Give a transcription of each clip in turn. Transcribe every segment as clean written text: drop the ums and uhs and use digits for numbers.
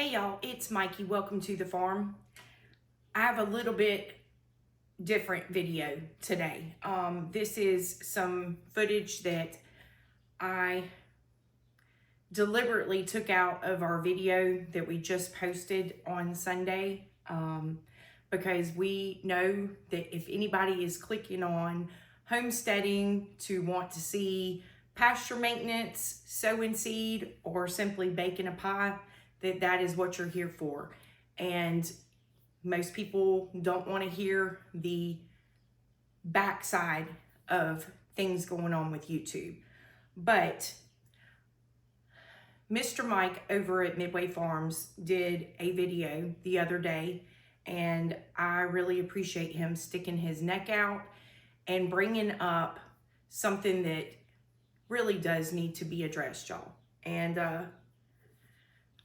Hey y'all, it's Mikey. Welcome to the farm. I have a little bit different video today. This is some footage that I deliberately took out of our video that we just posted on Sunday because we know that if anybody is clicking on homesteading to want to see pasture maintenance, sowing seed, or simply baking a pie, that is what you're here for. And most people don't want to hear the backside of things going on with YouTube. But Mr. Mike over at Midway Farms did a video the other day, and I really appreciate him sticking his neck out and bringing up something that really does need to be addressed, y'all. And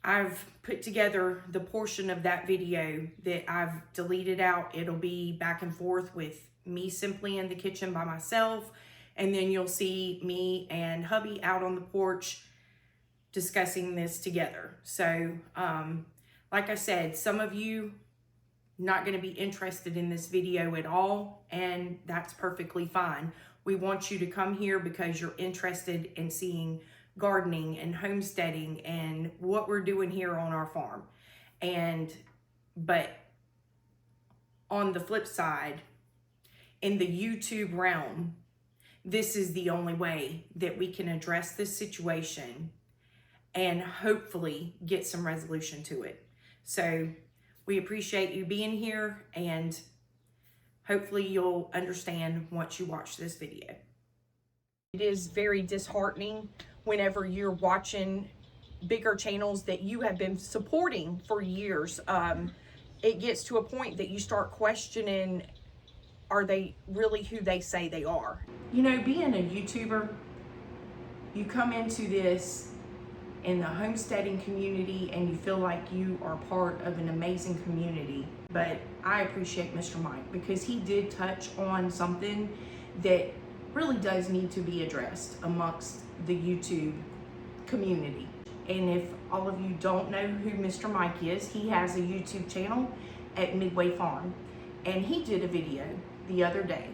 I've put together the portion of that video that I've deleted out. It'll be back and forth with me simply in the kitchen by myself, and then you'll see me and hubby out on the porch discussing this together. So like I said, some of you not going to be interested in this video at all, and that's perfectly fine. We want you to come here because you're interested in seeing gardening and homesteading and what we're doing here on our farm. But on the flip side, in the YouTube realm, this is the only way that we can address this situation and hopefully get some resolution to it. So we appreciate you being here, and hopefully you'll understand once you watch this video. It is very disheartening whenever you're watching bigger channels that you have been supporting for years. It gets to a point that you start questioning, are they really who they say they are? You know, being a YouTuber, you come into this in the homesteading community and you feel like you are part of an amazing community. But I appreciate Mr. Mike because he did touch on something that really does need to be addressed amongst the YouTube community. And if all of you don't know who Mr. Mike is, he has a YouTube channel at Midway Farm, and he did a video the other day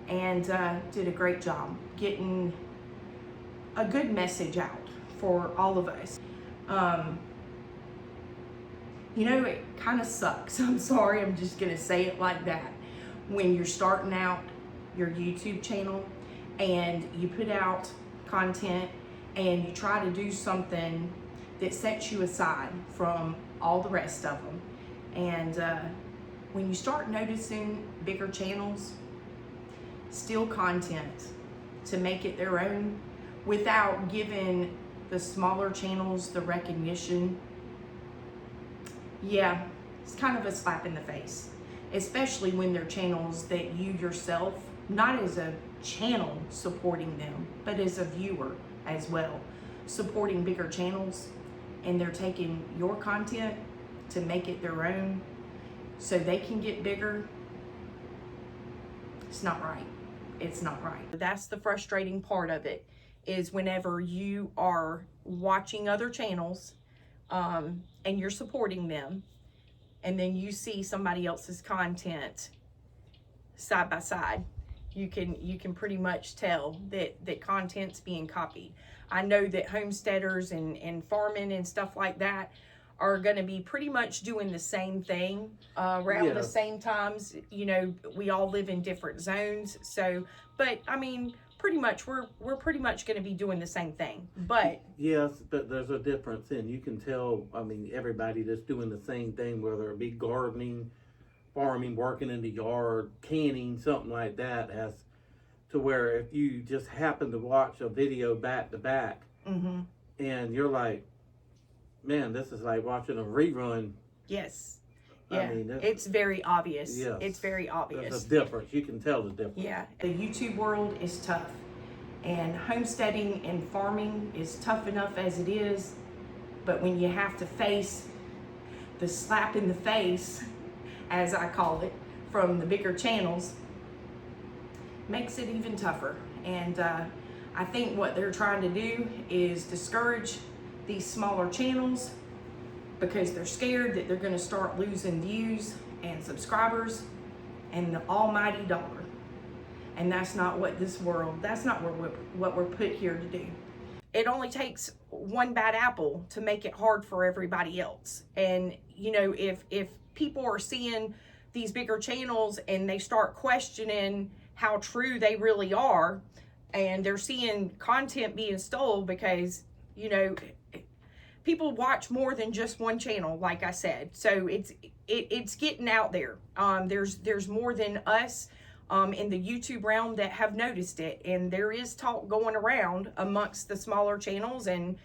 and did a great job getting a good message out for all of us. You know, it kind of sucks. I'm sorry, I'm just gonna say it like that. When you're starting out your YouTube channel and you put out content and you try to do something that sets you aside from all the rest of them. And when you start noticing bigger channels steal content to make it their own without giving the smaller channels the recognition, yeah, it's kind of a slap in the face, especially when they're channels that you yourself, not as a channel supporting them, but as a viewer as well, supporting bigger channels, and they're taking your content to make it their own so they can get bigger. It's not right. It's not right. That's the frustrating part of it, is whenever you are watching other channels and you're supporting them, and then you see somebody else's content side by side, you can pretty much tell that content's being copied. I know that homesteaders and farming and stuff like that are going to be pretty much doing the same thing around the same times. You know, we all live in different zones, so, but I mean, pretty much we're pretty much going to be doing the same thing. But yes, but there's a difference, and you can tell, I mean, everybody that's doing the same thing, whether it be gardening, farming, working in the yard, canning, something like that, as to where if you just happen to watch a video back to back, and you're like, man, this is like watching a rerun. yes, yeah, I mean, it's very obvious. Yes, it's very obvious. There's a difference. You can tell the difference. Yeah, the YouTube world is tough, and homesteading and farming is tough enough as it is, but when you have to face the slap in the face, as I call it, from the bigger channels, makes it even tougher. And I think what they're trying to do is discourage these smaller channels because they're scared that they're going to start losing views and subscribers and the almighty dollar. And that's not what that's not what we're put here to do. It only takes one bad apple to make it hard for everybody else. And, you know, if people are seeing these bigger channels and they start questioning how true they really are, and they're seeing content being stolen because, you know, people watch more than just one channel, like I said. So it's getting out there. There's more than us in the YouTube realm that have noticed it, and there is talk going around amongst the smaller channels, and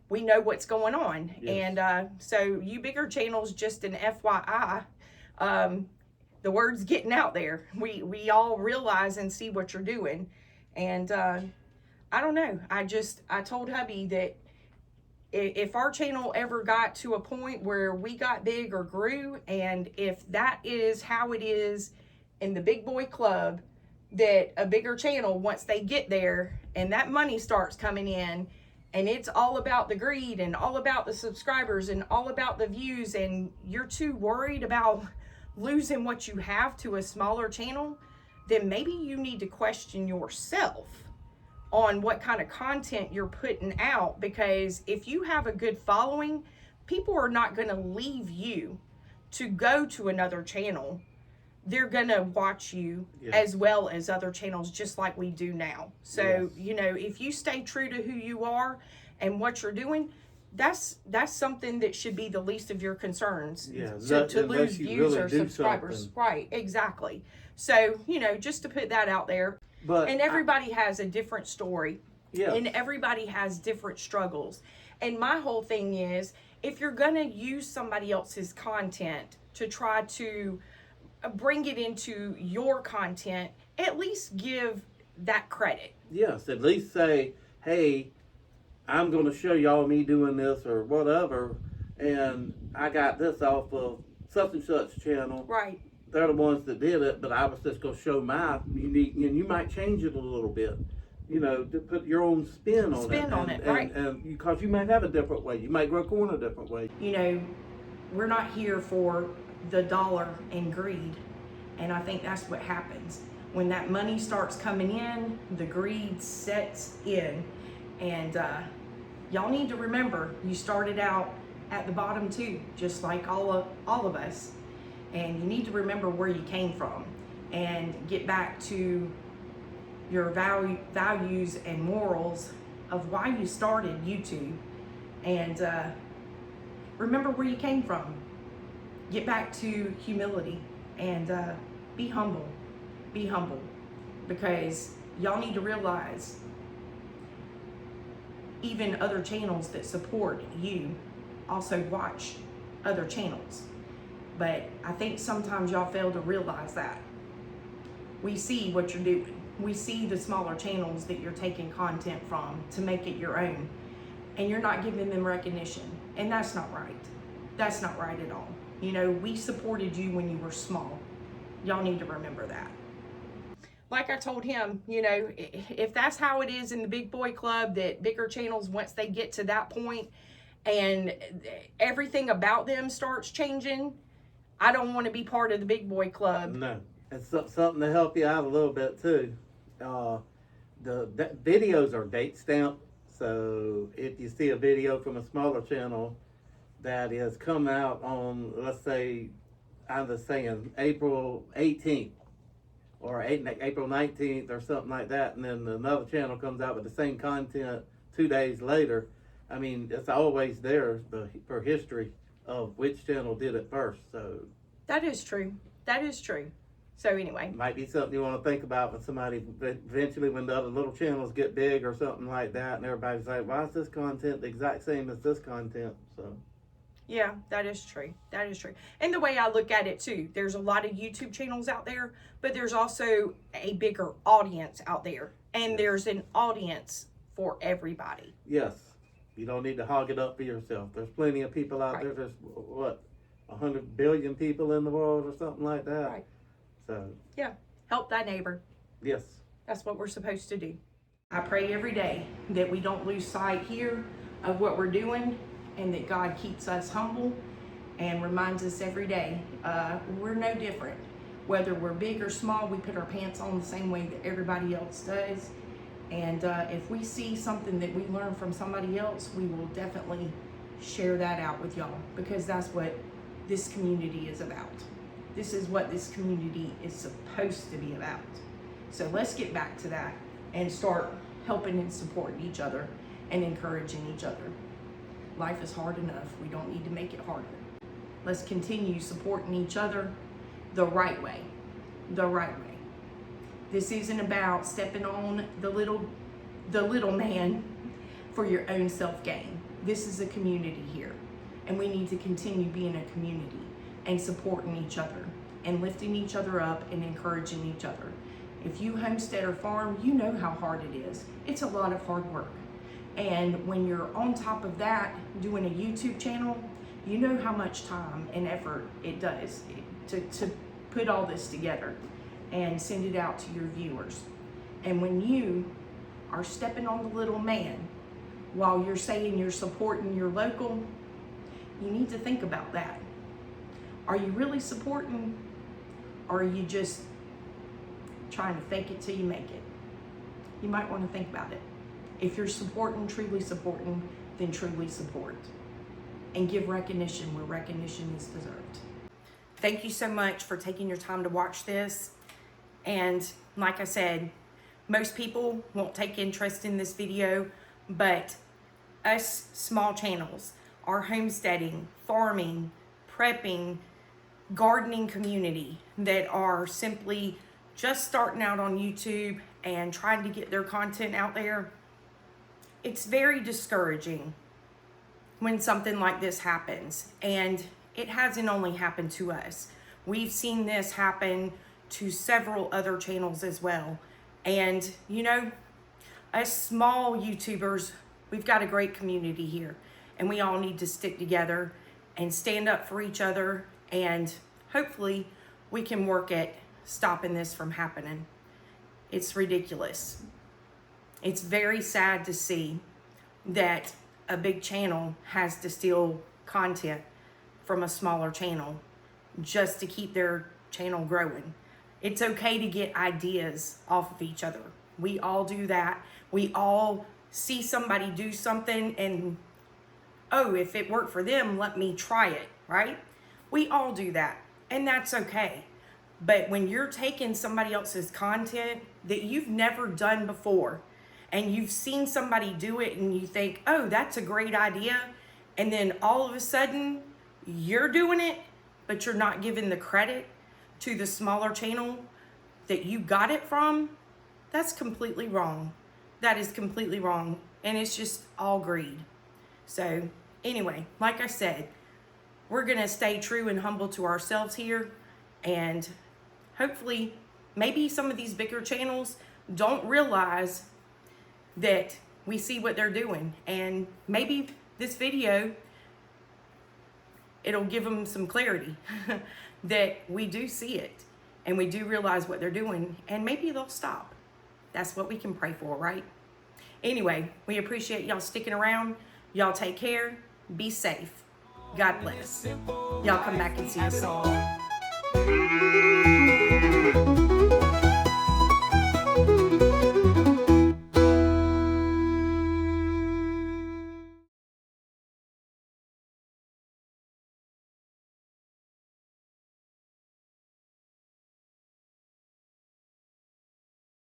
we know what's going on. Yes. And so you bigger channels, just an FYI, the word's getting out there. We all realize and see what you're doing. And I don't know, I told hubby that if our channel ever got to a point where we got big or grew, and if that is how it is in the big boy club, that a bigger channel, once they get there and that money starts coming in, and it's all about the greed and all about the subscribers and all about the views, and you're too worried about losing what you have to a smaller channel, then maybe you need to question yourself on what kind of content you're putting out. Because if you have a good following, people are not going to leave you to go to another channel. They're going to watch you as well as other channels, just like we do now. So, you know, if you stay true to who you are and what you're doing, that's something that should be the least of your concerns. To lose views really or subscribers. Something. Right, exactly. So, you know, just to put that out there. And everybody has a different story. And everybody has different struggles. And my whole thing is, if you're going to use somebody else's content to try to bring it into your content, at least give that credit. Yes, at least say, hey, I'm going to show y'all me doing this or whatever, and I got this off of such and such channel. Right. They're the ones that did it, but I was just going to show my unique, and you might change it a little bit, you know, to put your own spin on it. Right. And because you might have a different way. You might grow corn a different way. You know, we're not here for the dollar and greed. And I think that's what happens. When that money starts coming in, the greed sets in. And y'all need to remember, you started out at the bottom too, just like all of us. And you need to remember where you came from and get back to your values and morals of why you started YouTube. And remember where you came from. Get back to humility and be humble. Be humble. Because y'all need to realize even other channels that support you also watch other channels. But I think sometimes y'all fail to realize that. We see what you're doing. We see the smaller channels that you're taking content from to make it your own. And you're not giving them recognition. And that's not right. That's not right at all. You know, we supported you when you were small. Y'all need to remember that. Like I told him, you know, if that's how it is in the big boy club, that bigger channels, once they get to that point and everything about them starts changing, I don't want to be part of the big boy club. No. It's something to help you out a little bit too. The videos are date stamped. So if you see a video from a smaller channel that is come out on, let's say, I'm just saying April 18th or April 19th or something like that, and then another channel comes out with the same content 2 days later, I mean, it's always there for history of which channel did it first. So that is true. That is true. So anyway, might be something you want to think about with somebody eventually when the other little channels get big or something like that, and everybody's like, why is this content the exact same as this content? So yeah, that is true. That is true. And the way I look at it too, there's a lot of YouTube channels out there, but there's also a bigger audience out there, and there's an audience for everybody. Yes. You don't need to hog it up for yourself. There's plenty of people out there. There's, what, 100 billion people in the world or something like that. Right. So yeah, help thy neighbor. Yes. That's what we're supposed to do. I pray every day that we don't lose sight here of what we're doing and that God keeps us humble and reminds us every day we're no different. Whether we're big or small, we put our pants on the same way that everybody else does. And if we see something that we learn from somebody else, we will definitely share that out with y'all, because that's what this community is about. This is what this community is supposed to be about. So let's get back to that and start helping and supporting each other and encouraging each other. Life is hard enough. We don't need to make it harder. Let's continue supporting each other the right way. The right way. This isn't about stepping on the little man for your own self-gain. This is a community here, and we need to continue being a community and supporting each other and lifting each other up and encouraging each other. If you homestead or farm, you know how hard it is. It's a lot of hard work. And when you're on top of that, doing a YouTube channel, you know how much time and effort it does to put all this together and send it out to your viewers. And when you are stepping on the little man while you're saying you're supporting your local, you need to think about that. Are you really supporting, or are you just trying to fake it till you make it? You might want to think about it. If you're supporting, truly supporting, then truly support. And give recognition where recognition is deserved. Thank you so much for taking your time to watch this. And like I said, most people won't take interest in this video, but us small channels, our homesteading, farming, prepping, gardening community that are simply just starting out on YouTube and trying to get their content out there, it's very discouraging when something like this happens. And it hasn't only happened to us. We've seen this happen to several other channels as well. And you know, us small YouTubers, we've got a great community here, and we all need to stick together and stand up for each other, and hopefully we can work at stopping this from happening. It's ridiculous. It's very sad to see that a big channel has to steal content from a smaller channel just to keep their channel growing. It's okay to get ideas off of each other. We all do that. We all see somebody do something and, oh, if it worked for them, let me try it, right? We all do that, and that's okay. But when you're taking somebody else's content that you've never done before, and you've seen somebody do it and you think, oh, that's a great idea, and then all of a sudden you're doing it, but you're not giving the credit to the smaller channel that you got it from, that's completely wrong. That is completely wrong, and it's just all greed. So anyway, like I said, we're gonna stay true and humble to ourselves here, and hopefully maybe some of these bigger channels don't realize that we see what they're doing, and maybe this video, it'll give them some clarity that we do see it and we do realize what they're doing, and maybe they'll stop. That's what we can pray for, right? Anyway, we appreciate y'all sticking around. Y'all take care, be safe. God bless. Y'all come back and see us soon.